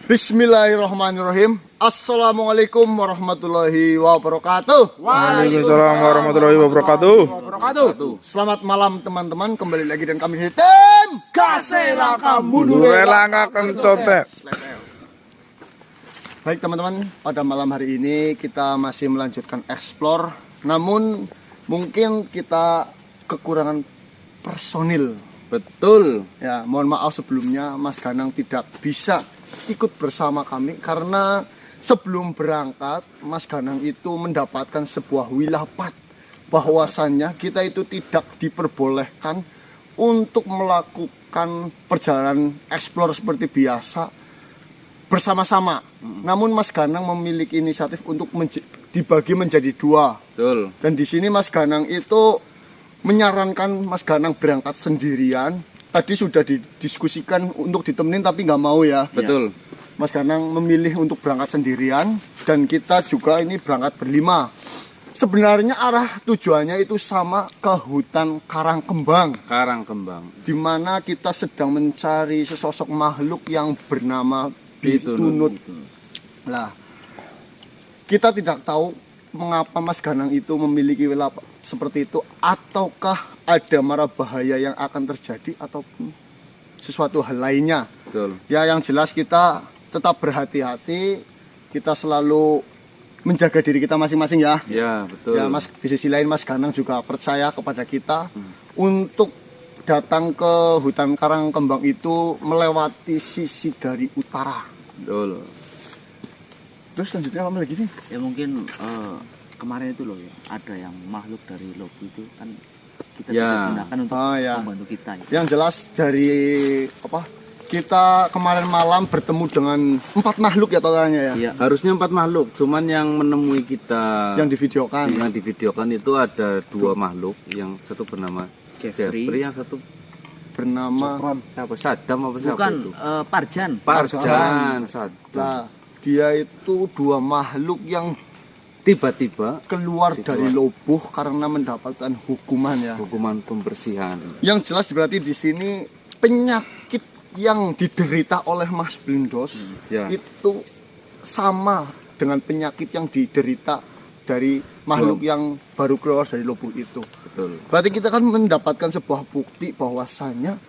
Bismillahirrahmanirrahim. Assalamualaikum warahmatullahi wabarakatuh. Waalaikumsalam warahmatullahi wabarakatuh. Selamat malam teman-teman, kembali lagi dengan kami di tim Kaseraka mundur relanga kencotet. Baik teman-teman, pada malam hari ini kita masih melanjutkan explore. Namun mungkin kita kekurangan personil. Betul. Ya, mohon maaf sebelumnya Mas Ganang tidak bisa ikut bersama kami karena sebelum berangkat Mas Ganang itu mendapatkan sebuah wilafat bahwasannya kita itu tidak diperbolehkan untuk melakukan perjalanan explore seperti biasa bersama-sama. Namun Mas Ganang memiliki inisiatif untuk dibagi menjadi dua. Betul. Dan di sini Mas Ganang itu menyarankan Mas Ganang berangkat sendirian. Tadi sudah didiskusikan untuk ditemenin tapi nggak mau ya. Betul. Mas Ganang memilih untuk berangkat sendirian dan kita juga ini berangkat berlima. Sebenarnya arah tujuannya itu sama, ke hutan Karangkembang. Karangkembang. Di mana kita sedang mencari sesosok makhluk yang bernama Bitunut. Lah, kita tidak tahu mengapa Mas Ganang itu memiliki wilafat seperti itu, ataukah ada mara bahaya yang akan terjadi ataupun sesuatu hal lainnya. Betul. Ya, yang jelas kita tetap berhati-hati, kita selalu menjaga diri kita masing-masing ya. Ya, betul. Ya, Mas, di sisi lain Mas Ganang juga percaya kepada kita untuk datang ke hutan Karangkembang itu melewati sisi dari utara. Betul. Terus selanjutnya apa lagi nih? Ya mungkin kemarin itu loh ya, ada yang makhluk dari lobi itu kan kita Ya. bisa gunakan untuk ya. membantu kita ya. Yang jelas dari kita kemarin malam bertemu dengan 4 makhluk ya totalnya ya. Iya. Harusnya 4 makhluk, cuman yang menemui kita Yang divideokan. yang divideokan itu ada 2 makhluk, yang satu bernama Jeffrey, yang satu Bernama siapa? Sadam apa siapa bukan itu? Parjan. Parjan. Sadam. Nah, dia itu 2 makhluk yang Tiba-tiba keluar dari lobuh karena mendapatkan hukuman ya. hukuman pembersihan. Yang jelas berarti di sini penyakit yang diderita oleh Mas Blindos Ya. itu sama dengan penyakit yang diderita dari makhluk yang baru keluar dari lobuh itu. Betul. Berarti kita kan mendapatkan sebuah bukti bahwasanya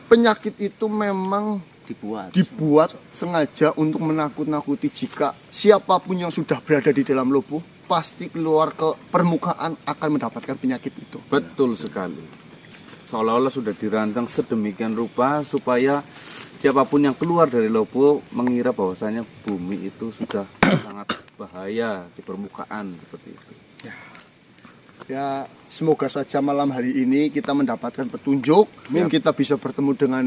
penyakit itu memang dibuat sengaja untuk menakut-nakuti. Jika siapapun yang sudah berada di dalam lobuh pasti keluar ke permukaan akan mendapatkan penyakit itu. Betul sekali. Seolah-olah sudah dirancang sedemikian rupa supaya siapapun yang keluar dari lobuh mengira bahwasanya bumi itu sudah sangat bahaya di permukaan seperti itu. Ya, semoga saja malam hari ini kita mendapatkan petunjuk, kita bisa bertemu dengan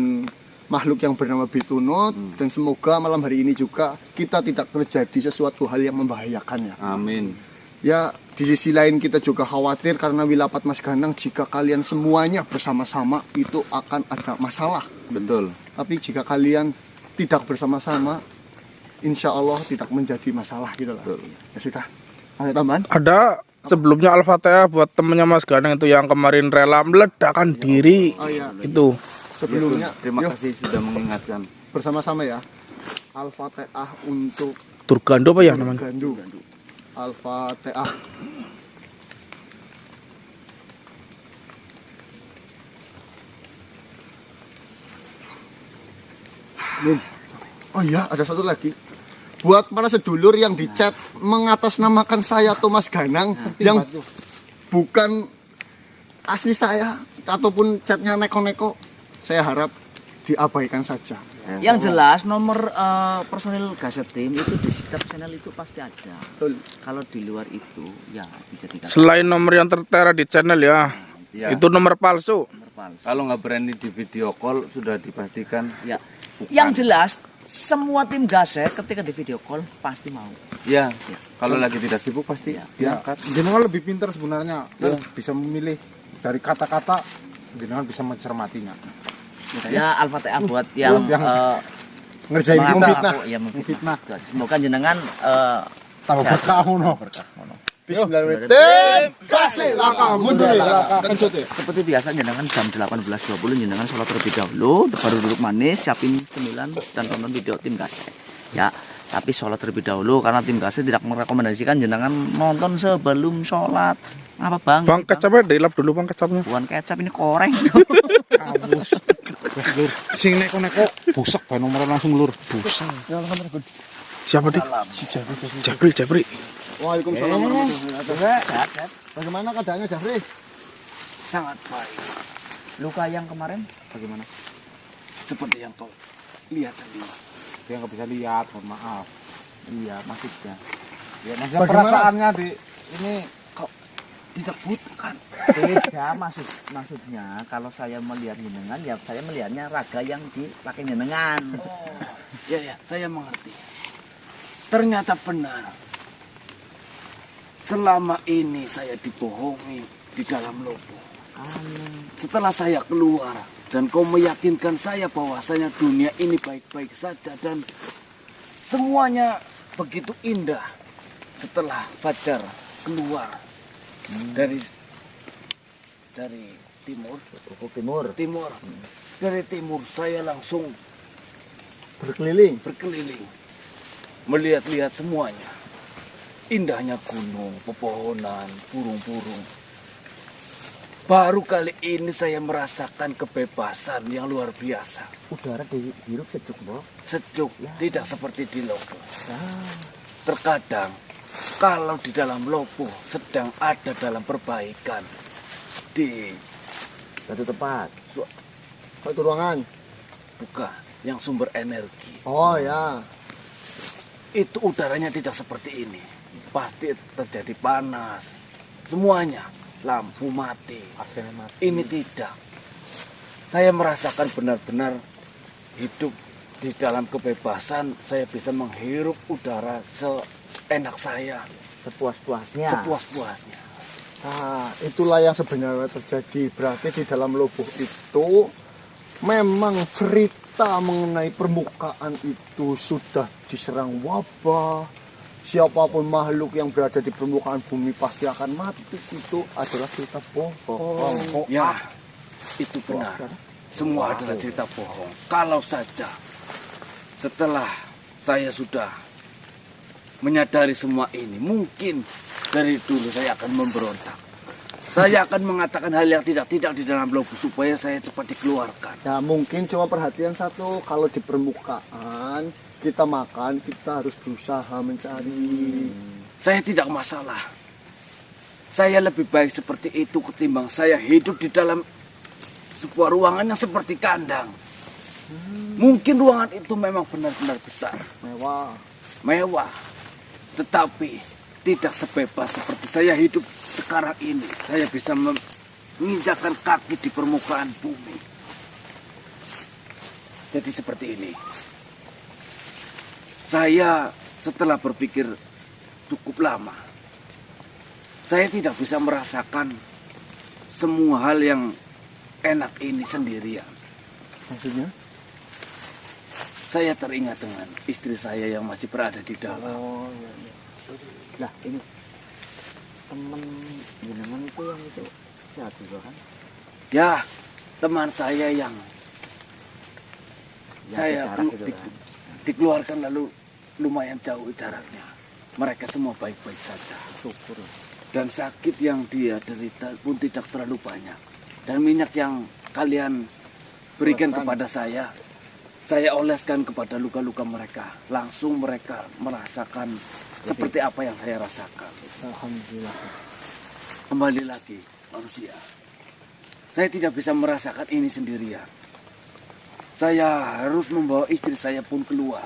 makhluk yang bernama Bitunut, dan semoga malam hari ini juga kita tidak terjadi sesuatu hal yang membahayakan ya. Amin. Ya, di sisi lain kita juga khawatir karena wilafat Mas Ganang, jika kalian semuanya bersama-sama itu akan ada masalah. Betul. Tapi jika kalian tidak bersama-sama, insya Allah tidak menjadi masalah gitu lah. Betul. Ya sudah, ada tambahan? Ada sebelumnya Al-Fatihah buat temennya Mas Ganang itu yang kemarin rela meledakkan diri. Oh iya, Itu. sebelumnya Terima yuk, kasih sudah mengingatkan. bersama-sama ya. Al-Fatihah untuk Turgando apa ya namanya? Gandu. Al-Fatihah. Oh iya, ada satu lagi. Buat para sedulur yang di chat mengatasnamakan saya Thomas Ganang yang bukan asli saya ataupun chatnya neko-neko, saya harap diabaikan saja. Yang jelas nomor personil Gaset Tim itu di setiap channel itu pasti ada. Betul. Kalau di luar itu ya bisa dikatakan Selain nomor yang tertera di channel ya, Iya. itu nomor palsu. nomor palsu. Kalau nggak berani di video call sudah dipastikan. Ya. Yang jelas semua tim Gaset ketika di video call pasti mau. Ya. Kalau lagi tidak sibuk pasti diangkat. Jenengan lebih pintar sebenarnya, bisa memilih dari kata-kata, jenengan bisa mencermatinya. Ya Al-Fatihah buat yang Ngerjain kita, memfitnah. Ya, memfitnah. Semoga jenengan Tambah berkah ngono. berkah. Bismillahirrahmanirrahim. Tim kasih langkah mundur langkah. Seperti biasa jenengan jam 18.20 jenengan sholat terlebih dahulu, baru duduk manis, siapin cemilan dan tonton video tim kasih. Ya, tapi sholat terlebih dahulu karena tim kasih tidak merekomendasikan jenengan nonton sebelum sholat. Apa bang? Bang kecapnya dilap dulu bang kecapnya. Bukan kecap ini koreng. Kamus. Lur, sing neko-neko busek bae nomor langsung lur. Busek. Siapa dik? Si Jabri. Waalaikumsalam warahmatullahi wabarakatuh. Bagaimana keadaannya Jafri? Sangat baik. Luka yang kemarin bagaimana? Seperti yang kau lihat sendiri. Dia nggak bisa lihat, mohon maaf. Iya, maksudnya. Ya maksudnya Bagaimana? perasaannya di ini Tidak butuh kan? Beda maksudnya kalau saya melihat jenengan ya saya melihatnya raga yang dipakai jenengan. Ya, saya mengerti. Ternyata benar. Selama ini saya dibohongi di dalam lopo. Setelah saya keluar dan kau meyakinkan saya bahwasanya dunia ini baik-baik saja dan semuanya begitu indah. Setelah Fajar keluar dari timur, dari timur saya langsung Berkeliling. melihat-lihat semuanya. Indahnya gunung, pepohonan, burung-burung. Baru kali ini saya merasakan kebebasan yang luar biasa. Udara dihirup sejuk, Bro. Sejuk, tidak seperti di Lopo. Terkadang kalau di dalam Lopo sedang ada dalam perbaikan di Satu tempat. Satu ruangan. bukan yang sumber energi. Oh ya. Itu udaranya tidak seperti ini. Pasti terjadi panas. Semuanya lampu mati. Ini tidak. Saya merasakan benar-benar hidup di dalam kebebasan. Saya bisa menghirup udara seenak saya. Sepuas-puasnya. Sepuas-puasnya. Nah, itulah yang sebenarnya terjadi. Berarti di dalam Lobo itu memang cerita mengenai permukaan itu sudah diserang wabah. Siapapun makhluk yang berada di permukaan bumi pasti akan mati. Itu adalah cerita bohong. Ya, itu benar. Semua adalah cerita bohong. Kalau saja setelah saya sudah menyadari semua ini, mungkin dari dulu saya akan memberontak. Saya akan mengatakan hal yang tidak di dalam Lobo supaya saya cepat dikeluarkan. Ya mungkin cuma perhatian satu, kalau di permukaan kita makan, kita harus berusaha mencari. Saya tidak masalah. Saya lebih baik seperti itu ketimbang saya hidup di dalam sebuah ruangan yang seperti kandang. Mungkin ruangan itu memang benar-benar besar, mewah, tetapi tidak sebebas seperti saya hidup sekarang ini. Saya bisa menginjakkan kaki di permukaan bumi. Jadi seperti ini. Saya setelah berpikir cukup lama, saya tidak bisa merasakan semua hal yang enak ini sendirian. Maksudnya? Saya teringat dengan istri saya yang masih berada di dalam. Oh iya. Lah ini teman jenengan itu yang itu sehat juga kan? Ya, teman saya yang Ya, saya jarak itu kan. dikeluarkan lalu lumayan jauh jaraknya. Mereka semua baik-baik saja. Syukur. Dan sakit yang dia derita pun tidak terlalu banyak. Dan minyak yang kalian berikan kepada saya oleskan kepada luka-luka mereka. Langsung mereka merasakan seperti apa yang saya rasakan. Alhamdulillah. Kembali lagi manusia. Saya tidak bisa merasakan ini sendirian. Saya harus membawa istri saya pun keluar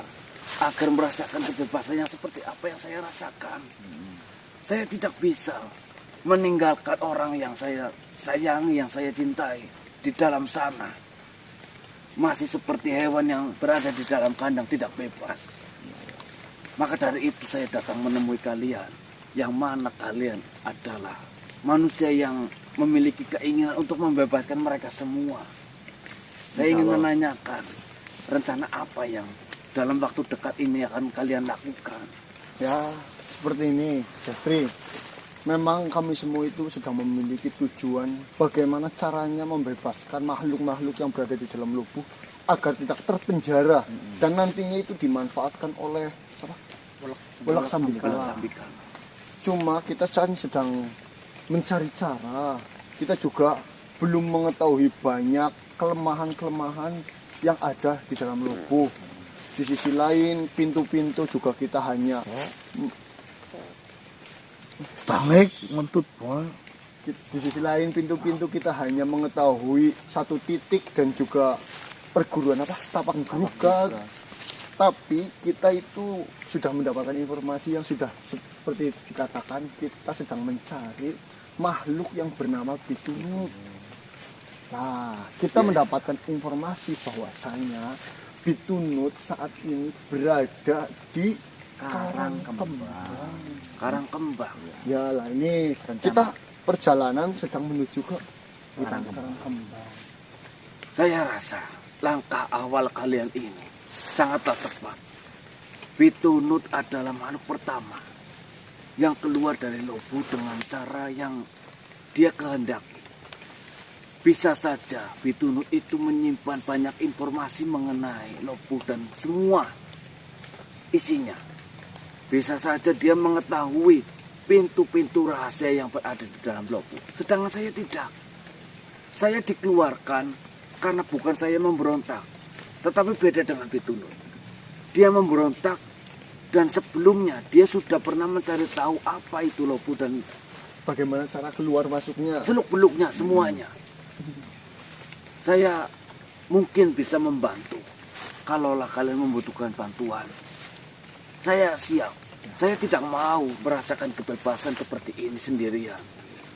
agar merasakan kebebasan yang seperti apa yang saya rasakan. Saya tidak bisa meninggalkan orang yang saya sayangi, yang saya cintai di dalam sana. Masih seperti hewan yang berada di dalam kandang tidak bebas. Maka dari itu saya datang menemui kalian, yang mana kalian adalah manusia yang memiliki keinginan untuk membebaskan mereka semua. Saya ingin menanyakan rencana apa yang dalam waktu dekat ini akan kalian lakukan. Ya seperti ini, Jeffrey. memang kami semua itu sedang memiliki tujuan bagaimana caranya membebaskan makhluk-makhluk yang berada di dalam lubuk agar tidak terpenjara dan nantinya itu dimanfaatkan oleh apa? Welak Sambikala. Cuma kita sekarang sedang mencari cara. Kita juga belum mengetahui banyak kelemahan-kelemahan yang ada di dalam lubuk. Di sisi lain, pintu-pintu juga kita hanya Bangek mentut boy. di sisi lain pintu-pintu kita hanya mengetahui satu titik dan juga perguruan apa tapak geruga. Tapi kita itu sudah mendapatkan informasi yang sudah seperti dikatakan kita sedang mencari makhluk yang bernama Bitunut. Nah, kita mendapatkan informasi bahwasanya Bitunut saat ini berada di Karangkembang. Karangkembang. Ya lah ini kita perjalanan sedang menuju ke Karangkembang. Saya rasa langkah awal kalian ini sangatlah tepat. Bitunut adalah makhluk pertama yang keluar dari lubuk dengan cara yang dia kehendaki. Bisa saja Bitunut itu menyimpan banyak informasi mengenai lubuk dan semua isinya. Bisa saja dia mengetahui pintu-pintu rahasia yang berada di dalam lubuk. Sedangkan saya tidak. Saya dikeluarkan karena bukan saya memberontak, tetapi beda dengan Bitunut. Dia memberontak dan sebelumnya dia sudah pernah mencari tahu apa itu lubuk dan Bagaimana cara keluar masuknya? seluk-beluknya semuanya. Saya mungkin bisa membantu. Kalaulah kalian membutuhkan bantuan, saya siap. Saya tidak mau merasakan kebebasan seperti ini sendirian.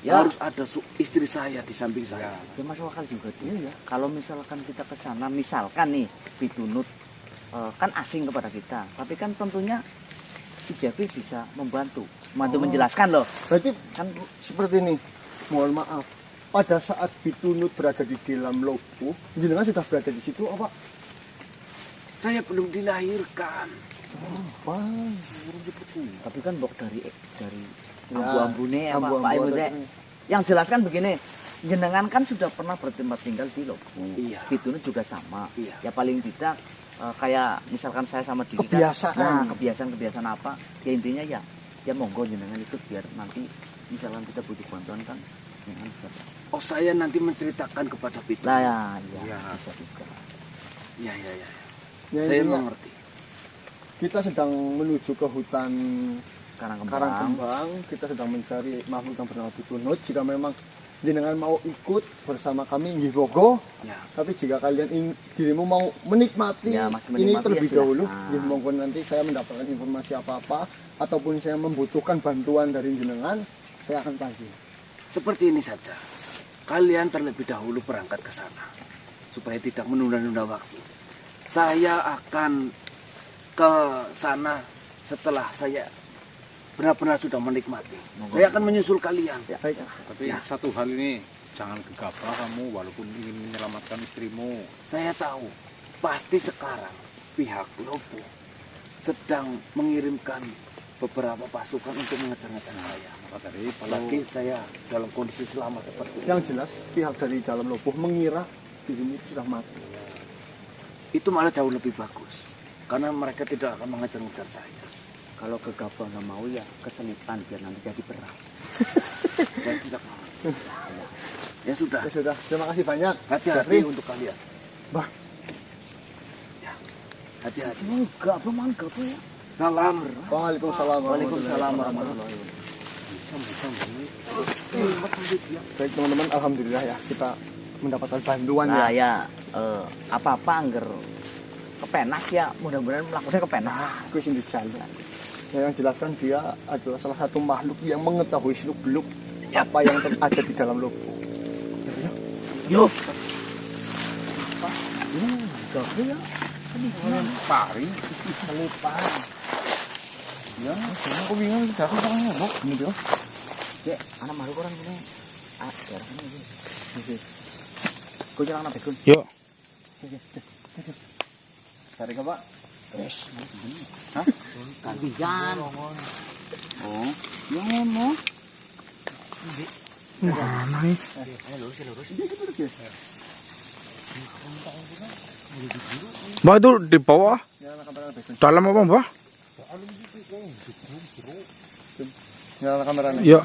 Ya. Harus ada istri saya di samping saya. Ya masuk akal juga dia ya. Kalau misalkan kita ke sana, misalkan nih Bitunut kan asing kepada kita, tapi kan tentunya si Jabi bisa membantu menjelaskan loh. Berarti Kan seperti ini. Mohon maaf. Pada saat Bitunut berada di dalam lubuk, jenengan sudah berada di situ apa? Saya belum dilahirkan. Wah, tapi kan bok dari Ya, ambu-ambune apa ambu-ambu Pak Ibu ada teh. ini. Yang jelaskan begini, jenengan kan sudah pernah bertempat tinggal di lubuk. Iya. Bitunut juga sama. Iya. Ya paling tidak kayak misalkan saya sama Didi Kebiasaan. kan, nah kebiasaan apa? Ya intinya ya monggo jenengan ikut biar nanti misalkan kita butuh bantuan kan jenengan bisa. Oh, saya nanti menceritakan kepada Bitunut. Lah ya, Ya. bisa juga. Ya. Ya, Saya intinya mengerti. kita sedang menuju ke hutan Karangkembang. Karangkembang. Kita sedang mencari makhluk yang bernama Bitunut. Jika memang jenengan mau ikut bersama kami, nggih monggo. Ya. Tapi jika kalian dirimu mau menikmati, Ya, masih ini menikmati, terlebih ya dahulu, silakan. nggih monggo nanti saya mendapatkan informasi apa-apa ataupun saya membutuhkan bantuan dari jenengan, saya akan panggil. Seperti ini saja. Kalian terlebih dahulu berangkat ke sana supaya tidak menunda-nunda waktu. Saya akan ke sana setelah saya benar-benar sudah menikmati. Saya akan menyusul kalian. Baik, Tapi satu hal ini, jangan gegabah kamu walaupun ingin menyelamatkan istrimu. Saya tahu pasti sekarang pihak Lopo sedang mengirimkan beberapa pasukan untuk mengejar-ngejar saya. Maka dari Apalagi saya dalam kondisi selamat seperti ini. yang jelas pihak dari dalam lubuk mengira dirimu sudah mati. Itu malah jauh lebih bagus. Karena mereka tidak akan mengejar-ngejar saya. Kalau gegabah nggak mau ya kesenipan biar nanti jadi beras. Saya tidak mau. Ya sudah, Ya sudah, terima kasih banyak. hati-hati Jeffrey. untuk kalian. Bah, Ya, hati-hati. Enggak, belum gabah ya. Salam. Waalaikumsalam. Waalaikumsalam warahmatullahi Baik teman-teman, alhamdulillah ya kita mendapatkan bantuan Nah ya. ya apa-apa angger kepenak ya mudah-mudahan melakukannya kepenak. Aku sini jalan. Ya, yang jelaskan dia adalah salah satu makhluk yang mengetahui seluk-beluk apa yang ada di dalam lubuk. Yuk. Gabah ya. pari. Selipan. Ya, aku bingung dah aku sama ngomong ini dia. Dek, anak malu orang ini. Ah, daerah mana ini? Kau jalan apa kun? Yuk. Cari ke Pak. Yes. Hah? Kalian. Oh, yang ngono. Mana nih? Mbak itu di bawah. Dalam apa Mbak? Nyalakan kameranya. Ya.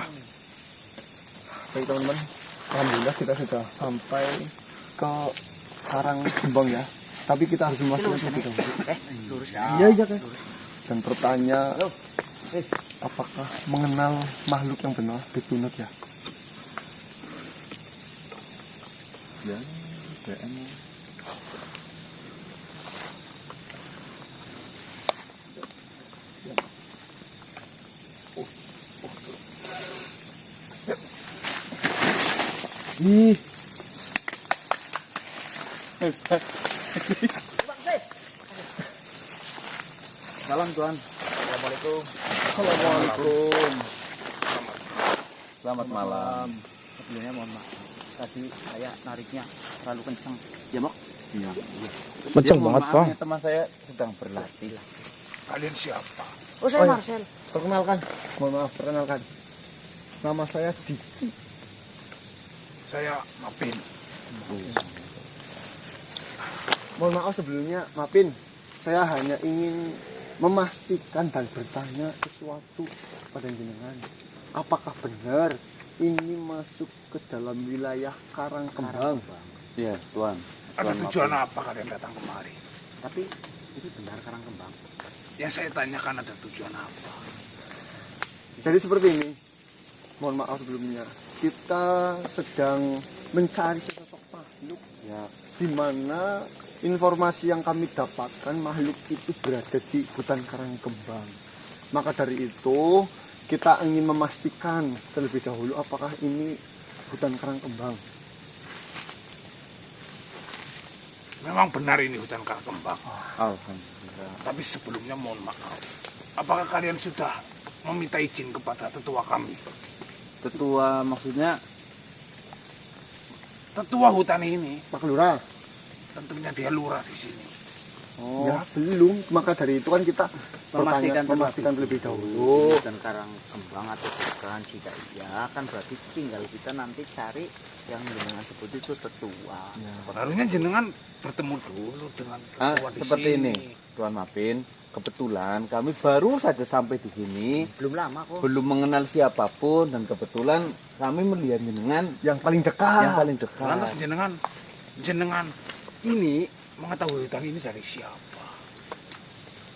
Baik teman-teman, alhamdulillah kita sudah sampai ke sarang kembang ya. Tapi kita harus memastikan lebih dahulu. Lurus ya. Iya iya kan. Dan bertanya, apakah mengenal makhluk yang benar Bitunut ya? Ya, BM. Ih, Salam Tuan. Assalamualaikum. Assalamualaikum. Selamat malam. Sebelumnya mohon maaf. Tadi saya nariknya terlalu kencang. Ya, Mok? Iya. Kenceng Ya, mohon banget, maaf Bang. ya, teman saya sedang berlatih. Kalian siapa? Oh, saya Oh, iya. Marcel. Perkenalkan, mohon maaf, perkenalkan. Nama saya Diki. Saya Mapin. Mohon maaf sebelumnya, Mapin. Saya hanya ingin memastikan dan bertanya sesuatu pada jenengan. Apakah benar ini masuk ke dalam wilayah Karangkembang? Iya, Tuan. Ada Tuan tujuan Mapin. apa kalian datang kemari? Tapi itu benar Karangkembang. Yang saya tanyakan ada tujuan apa? Jadi seperti ini. Mohon maaf sebelumnya. Kita sedang mencari sesosok makhluk Ya, di mana informasi yang kami dapatkan makhluk itu berada di hutan Karangkembang. Maka dari itu kita ingin memastikan terlebih dahulu apakah ini hutan Karangkembang. Memang benar ini hutan Karangkembang. alhamdulillah. Tapi sebelumnya mohon maaf. Apakah kalian sudah meminta izin kepada tetua kami? Tetua maksudnya Tetua hutan ini Pak Lurah? tentunya dia lurah di sini. Oh, Ya, belum. Maka dari itu kan kita memastikan terlebih dahulu. dan Karangkembang atau bukan? Jika iya, kan berarti tinggal kita nanti cari yang dengan sebut itu tetua. Harusnya jenengan bertemu dulu dengan tetua di seperti sini. ini, Tuan Mapin. Kebetulan kami baru saja sampai di sini, Belum lama kok. belum mengenal siapapun, dan kebetulan kami melihat jenengan Yang paling dekat. yang paling dekat. Lantas jenengan ini mengetahui hutan ini dari siapa?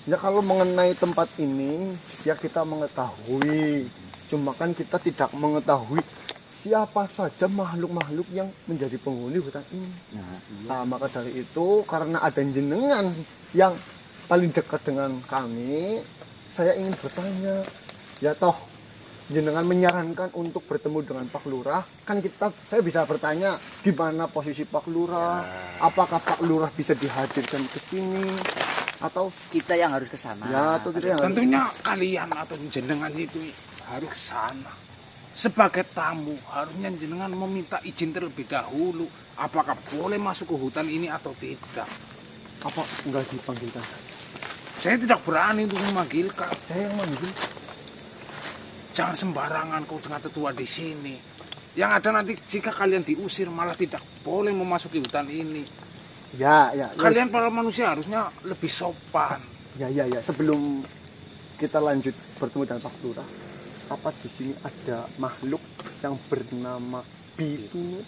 Ya kalau mengenai tempat ini, ya kita mengetahui. Cuma kan kita tidak mengetahui siapa saja makhluk-makhluk yang menjadi penghuni hutan ini. Nah, maka dari itu karena ada jenengan yang paling dekat dengan kami, saya ingin bertanya. Ya toh jenengan menyarankan untuk bertemu dengan Pak Lurah, kan saya bisa bertanya di mana posisi Pak Lurah, apakah Pak Lurah bisa dihadirkan ke sini atau Kita yang harus ke sana. ya atau tidak? Tentunya kalian atau jenengan itu harus ke sana. Sebagai tamu, harusnya jenengan meminta izin terlebih dahulu. Apakah boleh masuk ke hutan ini atau tidak? Apa enggak dipanggilkan? Saya tidak berani untuk memanggilkan. Saya yang manggil. Jangan sembarangan kau dengan tetua di sini. Yang ada nanti jika kalian diusir malah tidak boleh memasuki hutan ini. Ya. Kalian para manusia harusnya lebih sopan. Ya. Sebelum kita lanjut bertemu dengan Pak Lurah, apa di sini ada makhluk yang bernama Bitunut?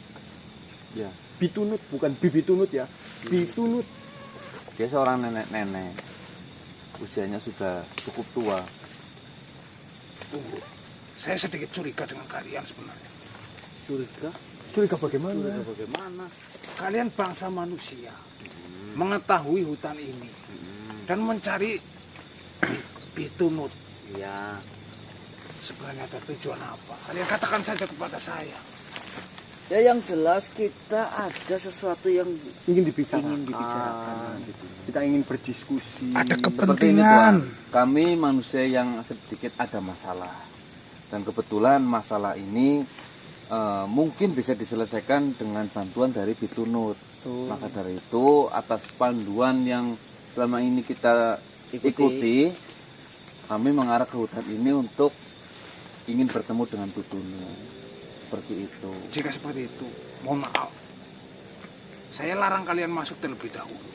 Ya, Bitunut bukan Bibitunut ya. Bitunut. dia seorang nenek-nenek, usianya sudah cukup tua. Tunggu, saya sedikit curiga dengan kalian sebenarnya. Curiga bagaimana? Bagaimana? Kalian bangsa manusia, mengetahui hutan ini, dan mencari Bitunut. Iya. Sebenarnya ada tujuan apa? Kalian katakan saja kepada saya. Ya yang jelas kita ada sesuatu yang Ingin dibicarakan. ingin dibicarakan. Kita ingin berdiskusi. Ada Seperti ini, kepentingan. Tuan. Kami manusia yang sedikit ada masalah, dan kebetulan masalah ini mungkin bisa diselesaikan dengan bantuan dari Bitunut. Maka dari itu, atas panduan yang selama ini kita ikuti, kami mengarah ke hutan ini untuk ingin bertemu dengan Bitunut. seperti itu. Jika seperti itu, mohon maaf. Saya larang kalian masuk terlebih dahulu.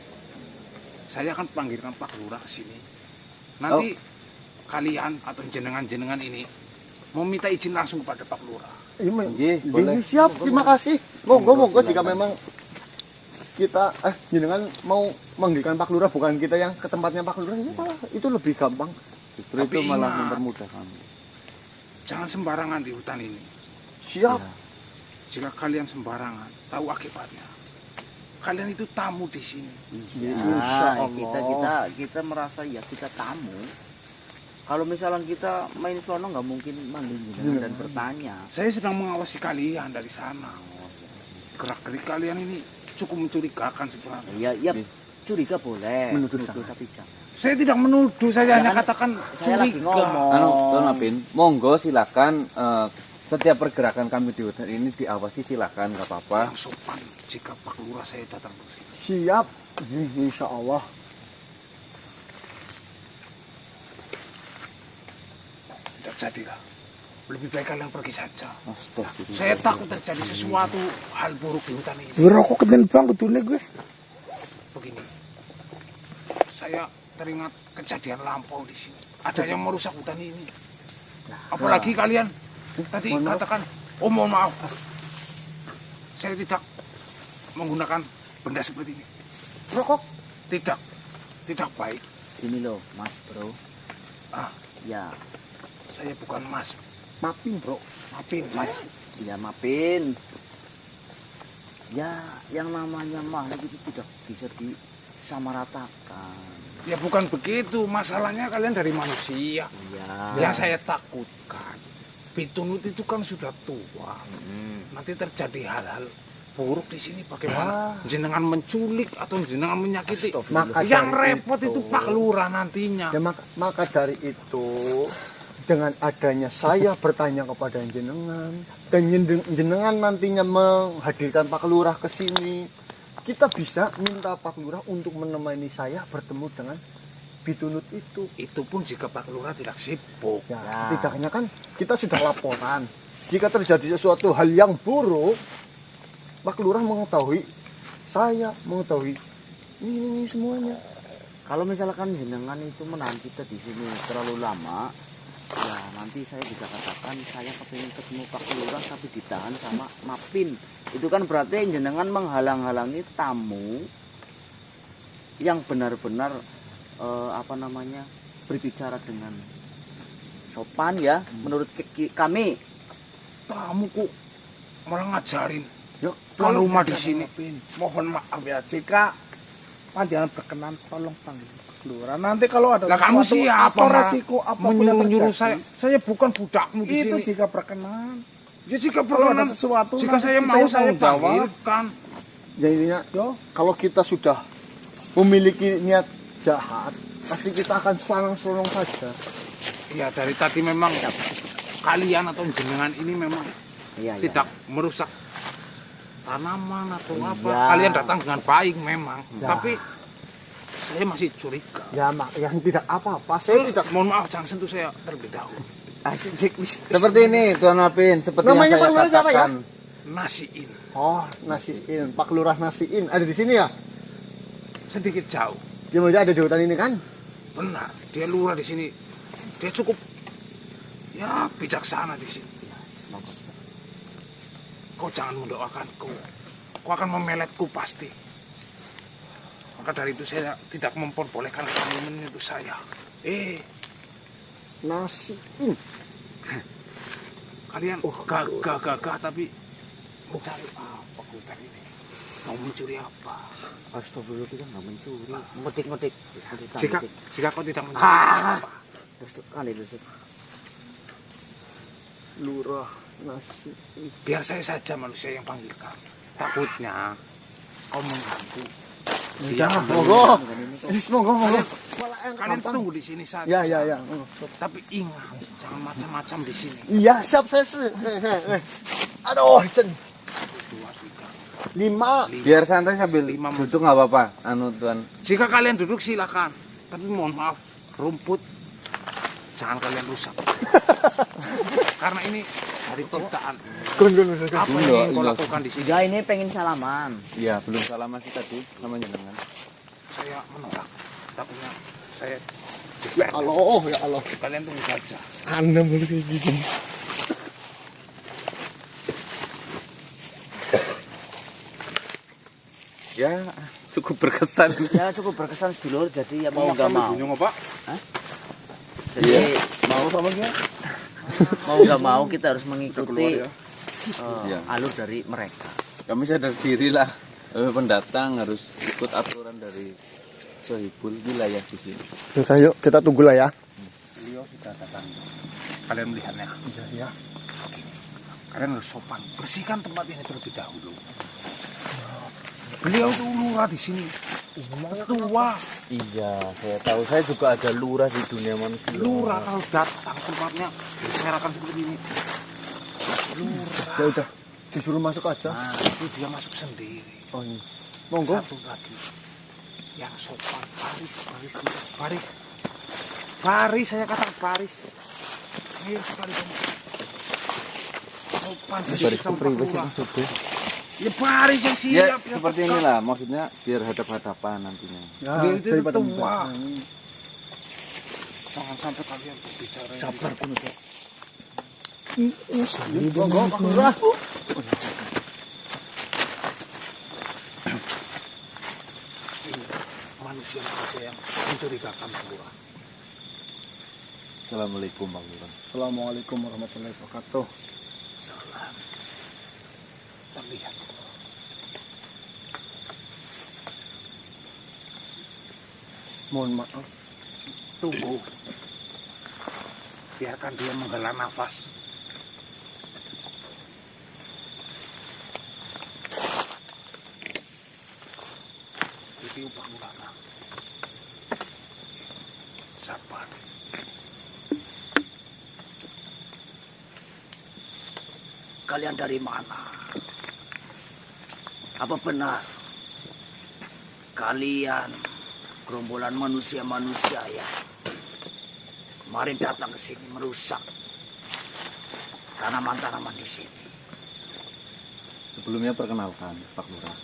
Saya akan panggilkan Pak Lurah ke sini. Nanti kalian atau jenengan-jenengan ini mau minta izin langsung kepada Pak Lurah. Nggih, boleh. Siap, terima kasih. Monggo jika memang kita jenengan mau manggilkan Pak Lurah, bukan kita yang ke tempatnya Pak Lurah, itu lebih gampang. Justru itu Tapi malah ingat, mempermudah kami. jangan sembarangan di hutan ini. Siap. Jika kalian sembarangan, tahu akibatnya. Kalian itu tamu di sini. Nah, kita merasa ya kita tamu. Kalau misalnya kita main sono nggak mungkin manggil jenengan dan bertanya. Saya sedang mengawasi kalian dari sana. Gerak-gerik kalian ini cukup mencurigakan sebenarnya. Ya curiga boleh. Menuduh tapi jangan. Saya tidak menuduh, saya hanya kan katakan Saya lagi curiga. ngomong. Tuan Apin, monggo silakan setiap pergerakan kami di hutan ini diawasi, silakan, nggak apa-apa. Yang sopan jika Pak Lurah saya datang ke sini. Siap. Insya Allah. Tidak jadilah. Lebih baik kalian pergi saja. Astagfirullah. Saya takut terjadi sesuatu hal buruk di hutan ini. Rokok keten bang kudune gue. Begini, saya teringat kejadian lampau di sini. Ada yang merusak hutan ini. Apalagi kalian tadi katakan, oh mohon maaf, saya tidak menggunakan benda seperti ini. Rokok. Tidak baik. Ini loh, Mas Bro. Ah, Ya, saya bukan Mas, Mapin, bro. Mapin, Mas. Ya, Mapin. Ya, yang namanya makhluk itu tidak bisa disamaratakan. ya bukan begitu. Masalahnya kalian dari manusia. Ya. Yang saya takutkan, Pitunut itu kan sudah tua. Nanti terjadi hal-hal buruk di sini. Bagaimana? Jenengan menculik atau jenengan menyakiti. Maka Yang dari repot itu Pak Lurah nantinya. Ya maka dari itu, dengan adanya saya bertanya kepada jenengan dan jenengan nantinya menghadirkan Pak Lurah ke sini, kita bisa minta Pak Lurah untuk menemani saya bertemu dengan Pitunut itu. Itu pun jika Pak Lurah tidak sibuk. Ya, setidaknya kan kita sudah laporan. Jika terjadi sesuatu hal yang buruk, Pak Lurah mengetahui, saya mengetahui ini semuanya. Kalau misalkan jenengan itu menahan kita di sini terlalu lama, ya nanti saya bisa katakan saya kepingin ketemu Pak Lurah tapi ditahan sama Mapin. Itu kan berarti jenengan menghalang-halangi tamu yang benar-benar berbicara dengan sopan ya, menurut kami. Tamu kok malah ngajarin. Yuk, Kalau rumah di sini. Mohon maaf ya, jika panjangan berkenan tolong panggil Pak Lurah. Nanti kalau ada Lah kamu sesuatu siapa atau malah resiko apapun yang menyuruh-nyuruh terjadi, saya bukan budakmu di itu sini. jika berkenan. Ya jika Kalau ada berkenan, sesuatu jika nanti saya kita mau yang saya tanggung jawab. panggilkan. Ya intinya, Yo, kalau kita sudah memiliki niat jahat, pasti kita akan selonong saja. Ya dari tadi memang kalian atau jenengan ini memang Iya, tidak merusak tanaman atau apa. Iya. Kalian datang dengan baik memang. Ya. Tapi saya masih curiga. Ya yang tidak apa-apa, saya tidak. Mohon maaf jangan sentuh saya terlebih dahulu. Seperti ini Tuan Apin, seperti Namanya yang Pak saya Lurah siapa ya? katakan. Nasiin Oh, Nasiin, Pak Lurah Nasiin ada di sini ya? sedikit jauh. Dia mau ada di hutan ini kan? Benar, dia lurah di sini. Dia cukup ya bijaksana di sini. Kau jangan mendoakanku. Kau akan memeletku pasti. Maka dari itu saya tidak memperbolehkan kamu menyentuh saya. Nasiin. Kalian gagah tapi mencari apa hutan ini? Mau mencuri apa? Astagfirullah, kita nggak mencuri, ngotik-ngotik. Jika kau tidak mencuri apa? Terus kali itu. Lurah Nasiin. Biar saya saja manusia yang panggilkan. Takutnya kau mengganggu. Dia akan Monggo. Monggo. Kalian tunggu di sini saja. Ya. Tapi ingat, jangan macam-macam di sini. Iya, siap saya. Aduh, Cen. 2, 3, 5. Biar santai sambil 5 menit. duduk nggak apa-apa, Tuan. Jika kalian duduk silakan. Tapi mohon maaf, rumput jangan kalian rusak. Karena ini dari ciptaan. Gon. Apa yang ingin kau lakukan di sini? Enggak, ini pengen salaman. Iya, belum salah masih tadi sama jenengan. Saya menolak. Takutnya saya Ya Allah, ya Allah. kalian tunggu saja. Anda boleh kayak gini. Ya, cukup berkesan. Ya cukup berkesan sedulur, jadi ya mau nggak mau. Pak? Jadi Mau sama dia? mau nggak mau kita harus mengikuti Iya. alur dari mereka. Kami sadar diri lah, pendatang harus ikut aturan dari sohibul wilayah di sini. Yaudah, yuk kita tunggu lah ya. Beliau sudah datang. Kalian melihatnya? Iya. Kalian harus sopan. Bersihkan tempat ini terlebih dahulu. Beliau itu lurah di sini. Tua. Iya, saya tahu. Saya juga ada lurah di dunia manusia. Lurah kalau datang tempatnya berserakan seperti ini. Lurah. Ya udah, disuruh masuk aja. Nah, itu dia masuk sendiri. Oh ini. Monggo. Satu lagi. Yang sopan. Baris, saya katakan baris. Ayo sekali kamu. Sopan. Baris kepriwe sih maksudnya? Ya baris yang Ya, siap. seperti inilah. Maksudnya biar hadap-hadapan nantinya. Ya, Beliau itu daripada tua. muda. Jangan sampai kalian berbicara. Sabar pun udah. Monggo, Pak Lurah. Manusia yang mencurigakan semua. Assalamualaikum Bang Lurah. Assalamualaikum warahmatullahi wabarakatuh. Salam. Terlihat. Mohon maaf. Tunggu. Biarkan dia menghela nafas. Itu Pak Lurah. Sabar. Kalian dari mana? Apa benar kalian gerombolan manusia-manusia ya kemarin datang ke sini merusak tanaman-tanaman di sini? Sebelumnya perkenalkan Pak Lurah.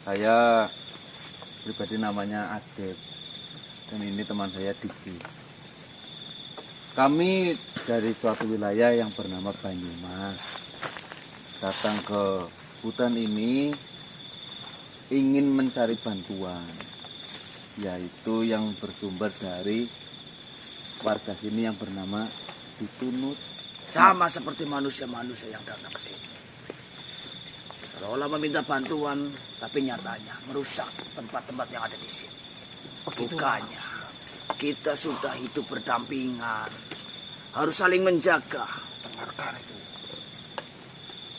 Saya pribadi namanya Adep. Dan ini teman saya Diki. Kami dari suatu wilayah yang bernama Banyumas. Datang ke hutan ini ingin mencari bantuan, yaitu yang bersumber dari warga sini yang bernama Ditunut. Sama seperti manusia-manusia yang datang ke sini. Seolah meminta bantuan, tapi nyatanya merusak tempat-tempat yang ada di sini. Bukannya kita sudah hidup berdampingan, harus saling menjaga. Dengarkan itu.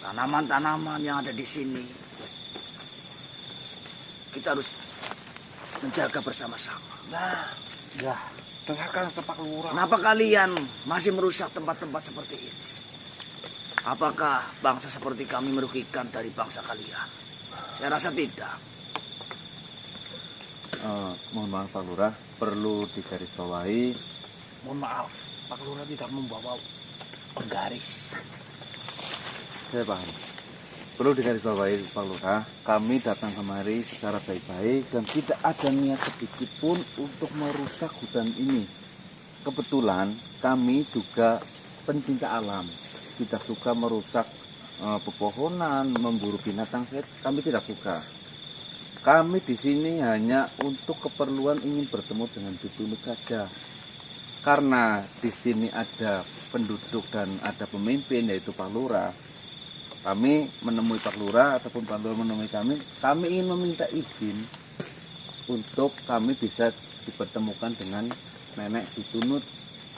Tanaman-tanaman yang ada di sini kita harus menjaga bersama-sama. Nah, ya. Dengarkan itu Pak Lurah. Kenapa kalian masih merusak tempat-tempat seperti ini? Apakah bangsa seperti kami merugikan dari bangsa kalian? Saya rasa tidak. Mohon maaf Pak Lurah, perlu digarisbawahi. Mohon maaf, Pak Lurah tidak membawa penggaris. Saya paham. Perlu digarisbawahi Pak Lurah, kami datang kemari secara baik-baik dan tidak ada niat sedikit pun untuk merusak hutan ini. Kebetulan kami juga pencinta alam, tidak suka merusak pepohonan, memburu binatang. Kami tidak suka. Kami di sini hanya untuk keperluan ingin bertemu dengan Ditunut saja. Karena di sini ada penduduk dan ada pemimpin yaitu Pak Lurah. Kami menemui Pak Lurah ataupun Pak Lurah menemui kami ingin meminta izin untuk kami bisa dipertemukan dengan nenek Ditunut.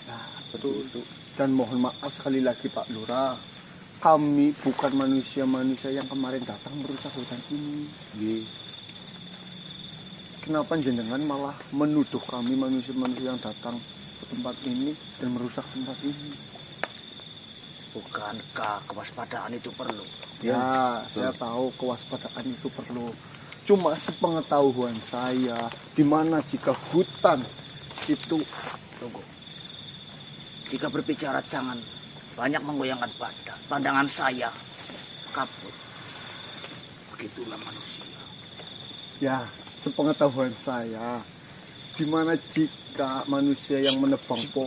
Nah, Seperti itu. Dan mohon maaf sekali lagi Pak Lurah, kami bukan manusia-manusia yang kemarin datang merusak hutan ini. Nggih. Kenapa jenengan malah menuduh kami manusia-manusia yang datang ke tempat ini dan merusak tempat ini? Bukankah kewaspadaan itu perlu? Ya, saya tahu kewaspadaan itu perlu. Cuma sepengetahuan saya, di mana jika hutan itu Tunggu. Jika berbicara jangan banyak menggoyangkan badan. Pandangan saya kabur. Begitulah manusia. Ya, sepengetahuan saya, dimana jika manusia yang menebang pohon